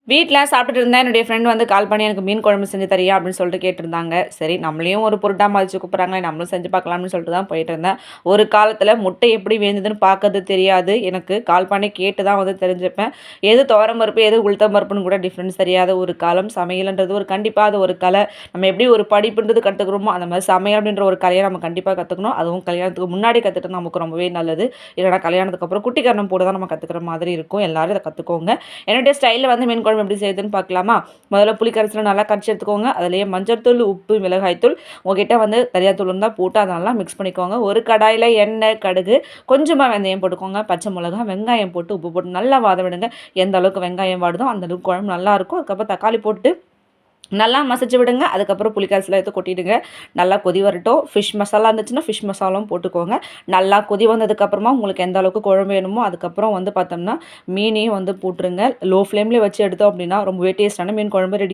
வீட்ல சாப்பிட்டுட்டு இருந்தேன். என்னுடைய ஃப்ரெண்ட் வந்து கால் பண்ணி எனக்கு மீன் குழம்பு செஞ்சு தரியா? அப்படின்னு சொல்லிட்டு கேட்டிருந்தாங்க. சரி நம்மளையும் ஒரு பொருட்டா மதிச்சு கூப்பிடுறாங்களே, நம்மளும் செஞ்சு பார்க்கலாம்னு சொல்லிட்டு தான் போயிட்டு இருந்தேன். ஒரு காலத்தில முட்டை எப்படி வேகுதுன்னு பார்க்கறது தெரியாது. எனக்கு கால் பண்ணி கேட்டு தான் வந்து தெரிஞ்சுப்பேன். எது துவரம் பருப்பு, எது உளுத்தம் பருப்புன்னு கூட டிஃப்ரென்ஸ் தெரியாத ஒரு காலம். சமையல்ன்றது ஒரு கண்டிப்பா அது ஒரு கலை. நம்ம எப்படி ஒரு படிப்புன்றது கத்துக்கிறோமோ, அந்த மாரி சமையல் அப்படின்ற ஒரு கலைய நம்ம கண்டிப்பா கத்துக்கணும். அதுவும் கல்யாணத்துக்கு முன்னாடி கத்துட்டா நமக்கு ரொம்பவே நல்லது. இல்லைனா கல்யாணத்துக்கு அப்புறம் குட்டி கரணம் போட்டு தான் நம்ம கத்துக்கிற மாதிரி இருக்கும். எல்லாரும் இத கத்துக்கோங்க. என்னுடைய ஸ்டைல்ல வந்து மீன் குழம்பு எப்படி செய்யுதுன்னு பார்க்கலாமா? முதல்ல புளி கரைசல நல்லா கரைச்சி எடுத்துக்கோங்க. அதிலேயே மஞ்சள் தூள், உப்பு, மிளகாய் தூள் உங்ககிட்ட வந்து தனியா தூள் இருந்தா போட்டு அத நல்லா மிக்ஸ் பண்ணிக்கோங்க. ஒரு கடாயில எண்ணெய், கடுகு, கொஞ்சமா வெந்தயம் போட்டுக்கோங்க. பச்சை மிளகாய், வெங்காயம் போட்டு, உப்பு போட்டு நல்லா வாத விடுங்க. எந்த அளவுக்கு வெங்காயம் வாடுதோ அந்த அளவுக்கு குழம்பு நல்லாயிருக்கும். அதுக்கப்புறம் தக்காளி போட்டு நல்லா மசிச்சு விடுங்க. அதுக்கப்புறம் புளிக்கரைசல எடுத்து கொட்டிடுங்க. நல்லா கொதி வரட்டும். ஃபிஷ் மசாலா இருந்துச்சுன்னா, ஃபிஷ் மசாலாவும் போட்டுக்கோங்க. நல்லா கொதி வந்ததுக்கப்புறமா உங்களுக்கு எந்த அளவுக்கு குழம்பு வேணுமோ, அதுக்கப்புறம் வந்து பார்த்தோம்னா, மீனையும் வந்து போட்டுருங்க. லோ ஃப்ளேம்லேயே வச்சு எடுத்தோம் அப்படின்னா, ரொம்பவே டேஸ்ட்டான மீன் குழம்பு ரெடி.